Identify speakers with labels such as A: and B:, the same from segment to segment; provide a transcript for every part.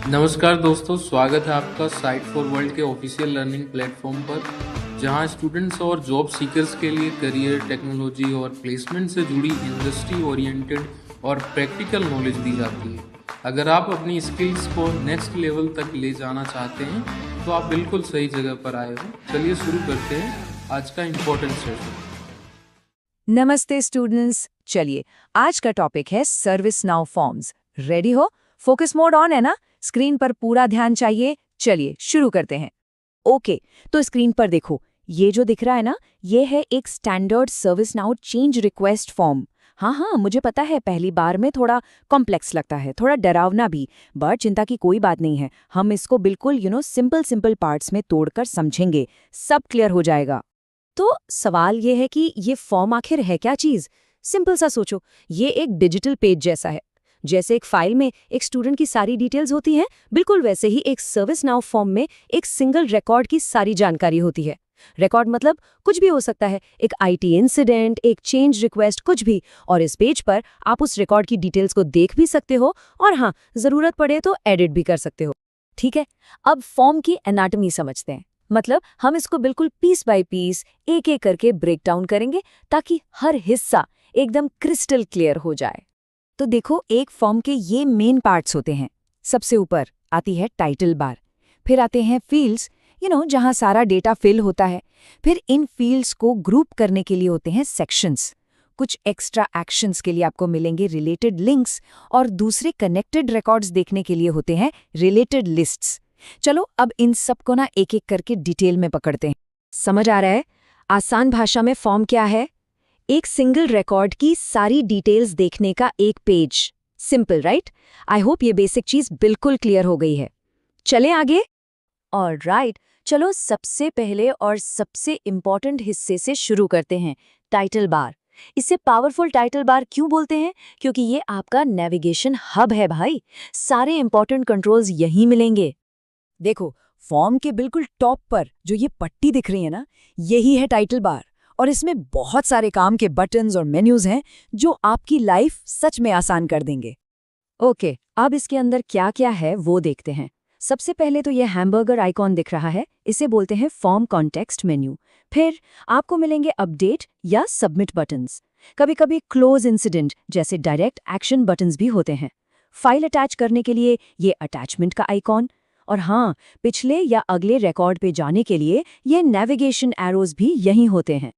A: नमस्कार दोस्तों, स्वागत है आपका साइट फॉर वर्ल्ड के ऑफिशियल लर्निंग प्लेटफॉर्म पर, जहां स्टूडेंट्स और जॉब सीकर्स के लिए करियर, टेक्नोलॉजी और प्लेसमेंट से जुड़ी इंडस्ट्री ओरिएंटेड और प्रैक्टिकल नॉलेज दी जाती है। अगर आप अपनी स्किल्स को नेक्स्ट लेवल तक ले जाना चाहते हैं तो आप बिल्कुल सही जगह पर आए हो। चलिए शुरू करते हैं आज का इम्पोर्टेंट सेशन।
B: नमस्ते स्टूडेंट्स, चलिए आज का टॉपिक है सर्विस नाउ फॉर्म्स। रेडी हो? फोकस मोड ऑन है ना? स्क्रीन पर पूरा ध्यान चाहिए। चलिए शुरू करते हैं। ओके, तो स्क्रीन पर देखो, ये जो दिख रहा है ना, ये है एक standard service now change request form. हाँ, मुझे पता है पहली बार में थोड़ा कॉम्प्लेक्स लगता है, थोड़ा डरावना भी, बट चिंता की कोई बात नहीं है। हम इसको बिल्कुल सिंपल पार्ट्स में तोड़कर समझेंगे, सब क्लियर हो जाएगा। तो सवाल ये है कि ये फॉर्म आखिर है क्या चीज? सिंपल सा सोचो, ये एक डिजिटल पेज जैसा है। जैसे एक फाइल में एक स्टूडेंट की सारी डिटेल्स होती हैं, बिल्कुल वैसे ही एक सर्विस नाउ फॉर्म में एक सिंगल रिकॉर्ड की सारी जानकारी होती है। रिकॉर्ड मतलब कुछ भी हो सकता है, एक आईटी इंसिडेंट, एक चेंज रिक्वेस्ट, कुछ भी। और इस पेज पर आप उस रिकॉर्ड की डिटेल्स को देख भी सकते हो और हाँ, जरूरत पड़े तो एडिट भी कर सकते हो। ठीक है, अब फॉर्म की एनाटॉमी समझते हैं। मतलब हम इसको बिल्कुल पीस बाय पीस, एक एक करके ब्रेक डाउन करेंगे ताकि हर हिस्सा एकदम क्रिस्टल क्लियर हो जाए। तो देखो, एक फॉर्म के ये मेन पार्ट्स होते हैं। सबसे ऊपर आती है टाइटल बार, फिर आते हैं फील्ड्स, जहां सारा डेटा फिल होता है। फिर इन फील्ड्स को ग्रुप करने के लिए होते हैं सेक्शंस। कुछ एक्स्ट्रा एक्शंस के लिए आपको मिलेंगे रिलेटेड लिंक्स, और दूसरे कनेक्टेड रिकॉर्ड्स देखने के लिए होते हैं रिलेटेड लिस्ट्स। चलो अब इन सबको ना एक एक करके डिटेल में पकड़ते हैं। समझ आ रहा है? आसान भाषा में फॉर्म क्या है? एक सिंगल रिकॉर्ड की सारी डिटेल्स देखने का एक page. Simple, right? I hope ये बेसिक चीज बिल्कुल क्लियर हो गई है। चलें आगे। ऑलराइट, चलो सबसे पहले और सबसे इंपॉर्टेंट हिस्से से शुरू करते हैं, टाइटल बार। इसे पावरफुल टाइटल बार क्यों बोलते हैं? क्योंकि ये आपका नेविगेशन हब है भाई। सारे इंपॉर्टेंट कंट्रोल्स यहीं मिलेंगे। देखो, फॉर्म के बिल्कुल टॉप पर जो ये पट्टी दिख रही है ना, यही है टाइटल बार। और इसमें बहुत सारे काम के बटन्स और मेन्यूज हैं जो आपकी लाइफ सच में आसान कर देंगे। ओके, अब इसके अंदर क्या क्या है वो देखते हैं। सबसे पहले तो ये हैमबर्गर आइकॉन दिख रहा है, इसे बोलते हैं फॉर्म कॉन्टेक्स्ट मेन्यू। फिर आपको मिलेंगे अपडेट या सबमिट बटन्स। कभी कभी क्लोज इंसिडेंट जैसे डायरेक्ट एक्शन बटन्स भी होते हैं। फाइल अटैच करने के लिए ये अटैचमेंट का आइकॉन। और हाँ, पिछले या अगले रिकॉर्ड पे जाने के लिए ये नेविगेशन एरोज भी यहीं होते हैं।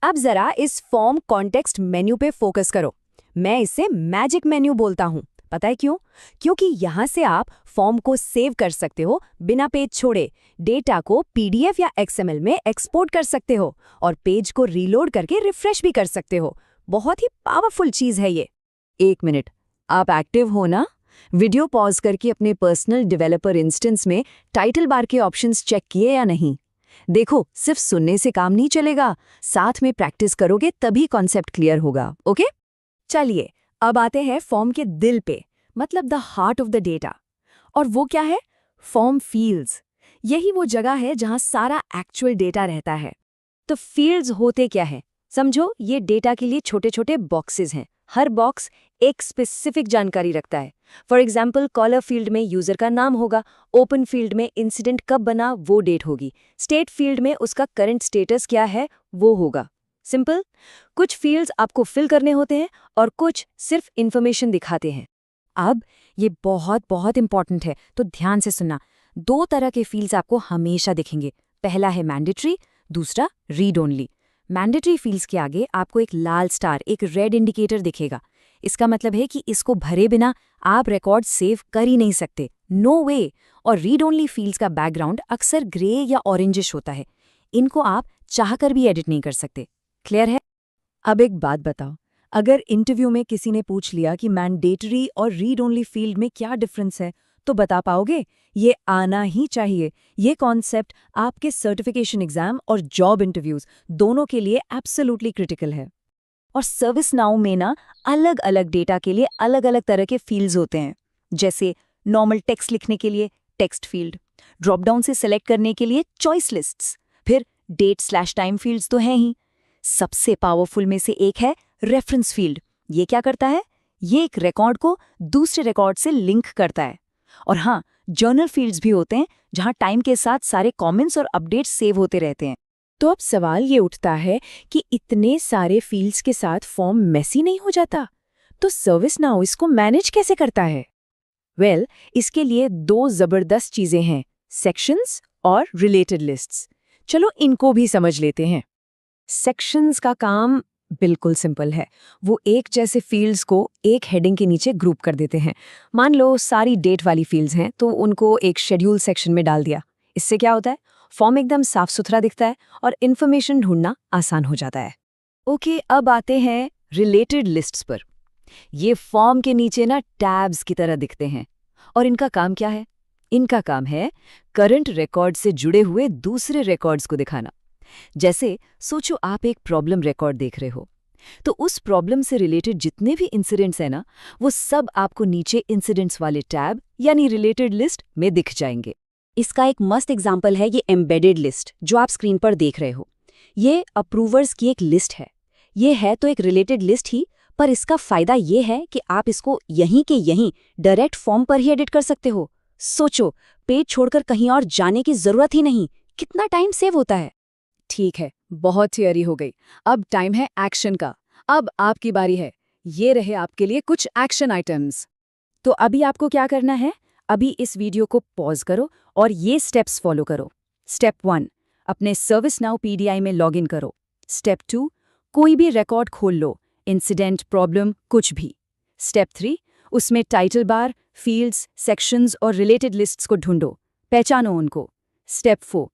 B: अब जरा इस फॉर्म कॉन्टेक्स्ट मेन्यू पे फोकस करो। मैं इसे मैजिक मेन्यू बोलता हूँ। पता है क्यों? क्योंकि यहाँ से आप फॉर्म को सेव कर सकते हो बिना पेज छोड़े, डेटा को पीडीएफ या एक्सएमएल में एक्सपोर्ट कर सकते हो और पेज को रीलोड करके रिफ्रेश भी कर सकते हो। बहुत ही पावरफुल चीज है ये। एक मिनट, आप एक्टिव हो ना? वीडियो पॉज करके अपने पर्सनल डेवलपर इंस्टेंस में टाइटल बार के ऑप्शंस चेक किए या नहीं? देखो, सिर्फ सुनने से काम नहीं चलेगा, साथ में प्रैक्टिस करोगे तभी कॉन्सेप्ट क्लियर होगा। ओके, चलिए अब आते हैं फॉर्म के दिल पे, मतलब the heart of the data. और वो क्या है? Form fields. यही वो जगह है जहां सारा एक्चुअल डेटा रहता है। तो फील्ड्स होते क्या है? समझो, ये डेटा के लिए छोटे छोटे बॉक्सेस हैं। हर बॉक्स एक स्पेसिफिक जानकारी रखता है। फॉर एग्जाम्पल, कॉलर फील्ड में यूजर का नाम होगा, ओपन फील्ड में इंसिडेंट कब बना वो डेट होगी, स्टेट फील्ड में उसका करंट स्टेटस क्या है वो होगा। सिंपल। कुछ फील्ड्स आपको फिल करने होते हैं और कुछ सिर्फ इंफॉर्मेशन दिखाते हैं। अब ये बहुत बहुत इंपॉर्टेंट है, तो ध्यान से सुनना। दो तरह के फील्ड्स आपको हमेशा दिखेंगे। पहला है मैंडेटरी, दूसरा रीड ओनली। मैंडेटरी फील्ड्स के आगे आपको एक लाल स्टार, एक रेड इंडिकेटर दिखेगा। इसका मतलब है कि इसको भरे बिना आप रिकॉर्ड सेव कर ही नहीं सकते, नो वे। और रीड ओनली फील्ड्स का बैकग्राउंड अक्सर ग्रे या ऑरेंजिश होता है। इनको आप चाहकर भी एडिट नहीं कर सकते। क्लियर है? अब एक बात बताओ, अगर इंटरव्यू में किसी ने पूछ लिया कि मैंडेटरी और रीड ओनली फील्ड में क्या डिफरेंस है, तो बता पाओगे? ये आना ही चाहिए। ये कॉन्सेप्ट आपके सर्टिफिकेशन एग्जाम और जॉब इंटरव्यूज दोनों के लिए एब्सोल्युटली क्रिटिकल है। और सर्विस नाउ में ना अलग अलग डेटा के लिए अलग अलग तरह के फील्ड्स होते हैं। जैसे नॉर्मल टेक्स्ट लिखने के लिए टेक्स्ट फील्ड, ड्रॉप डाउन से सेलेक्ट करने के लिए चॉइस लिस्ट्स, फिर डेट/टाइम फील्ड्स तो हैं ही। सबसे पावरफुल में से एक है रेफरेंस फील्ड। ये क्या करता है? ये एक रिकॉर्ड को दूसरे रिकॉर्ड से लिंक करता है। और हाँ, जर्नल फील्ड्स भी होते हैं जहाँ टाइम के साथ सारे कमेंट्स और अपडेट्स सेव होते रहते हैं।
C: तो अब सवाल ये उठता है कि इतने सारे फील्ड्स के साथ फॉर्म मेसी नहीं हो जाता? तो सर्विसनाउ इसको मैनेज कैसे करता है? वेल, इसके लिए 2 जबरदस्त चीजें हैं, सेक्शंस और रिलेटेड लिस्ट्स। चलो इनको भी समझ लेते हैं। सेक्शंस का काम बिल्कुल सिंपल है। वो एक जैसे फील्ड्स को एक हेडिंग के नीचे ग्रुप कर देते हैं। मान लो सारी डेट वाली फील्ड्स हैं तो उनको एक शेड्यूल सेक्शन में डाल दिया। इससे क्या होता है, फॉर्म एकदम साफ सुथरा दिखता है और इन्फॉर्मेशन ढूंढना आसान हो जाता है। ओके, अब आते हैं रिलेटेड लिस्ट्स पर। ये फॉर्म के नीचे ना टैब्स की तरह दिखते हैं और इनका काम क्या है? इनका काम है करंट रिकॉर्ड से जुड़े हुए दूसरे रिकॉर्ड्स को दिखाना। जैसे सोचो आप एक प्रॉब्लम रिकॉर्ड देख रहे हो, तो उस प्रॉब्लम से रिलेटेड जितने भी इंसिडेंट्स हैं ना, वो सब आपको नीचे इंसिडेंट्स वाले टैब यानी रिलेटेड लिस्ट में दिख जाएंगे।
D: इसका एक मस्त एग्जाम्पल है ये एम्बेडेड लिस्ट जो आप स्क्रीन पर देख रहे हो। ये अप्रूवर्स की एक लिस्ट है। ये है तो एक रिलेटेड लिस्ट ही, पर इसका फायदा ये है कि आप इसको यहीं के यहीं डायरेक्ट फॉर्म पर ही एडिट कर सकते हो। सोचो, पेज छोड़कर कहीं और जाने की जरूरत ही नहीं। कितना टाइम सेव होता है।
C: ठीक है, बहुत थियरी हो गई। अब टाइम है एक्शन का। अब आपकी बारी है। ये रहे आपके लिए कुछ एक्शन आइटम्स। तो अभी आपको क्या करना है? अभी इस वीडियो को पॉज करो और ये स्टेप्स फॉलो करो। स्टेप 1, अपने सर्विसनाउ पीडीआई में लॉगिन करो। स्टेप 2, कोई भी रिकॉर्ड खोल लो, इंसिडेंट, प्रॉब्लम, कुछ भी। स्टेप 3, उसमें टाइटल बार, फील्ड्स, सेक्शंस और रिलेटेड लिस्ट्स को ढूंढो, पहचानो उनको। स्टेप 4,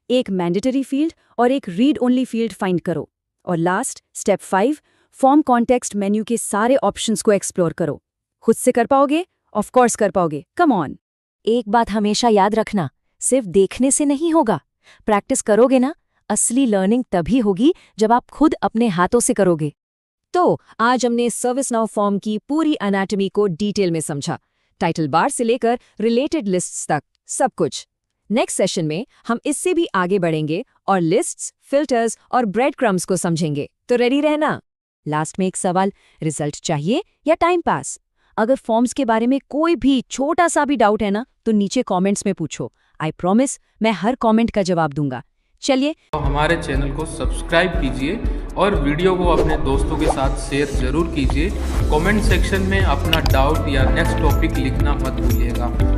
C: एक मैंडेटरी फील्ड और एक रीड ओनली फील्ड फाइंड करो। और last, step 5, form context menu के सारे ऑप्शंस को एक्सप्लोर करो। खुद से कर पाओगे? ऑफ कोर्स कर पाओगे, कम ऑन।
D: एक बात हमेशा याद रखना, सिर्फ देखने से नहीं होगा। प्रैक्टिस करोगे ना, असली लर्निंग तभी होगी जब आप खुद अपने हाथों से करोगे।
B: तो आज हमने सर्विसनाउ फॉर्म की पूरी एनाटॉमी को डिटेल में समझा, टाइटल बार से लेकर रिलेटेड लिस्ट्स तक, सब कुछ। नेक्स्ट सेशन में हम इससे भी आगे बढ़ेंगे और लिस्ट्स, फिल्टर्स और ब्रेड क्रम्स को समझेंगे। तो रेडी रहना। लास्ट में एक सवाल, रिजल्ट चाहिए या टाइम पास? अगर फॉर्म्स के बारे में कोई भी छोटा सा भी डाउट है ना, तो नीचे कमेंट्स में पूछो। आई प्रॉमिस मैं हर कमेंट का जवाब दूंगा। चलिए,
A: तो हमारे चैनल को सब्सक्राइब कीजिए और वीडियो को अपने दोस्तों के साथ शेयर जरूर कीजिए। कमेंट सेक्शन में अपना डाउट या नेक्स्ट टॉपिक लिखना मत भूलिएगा।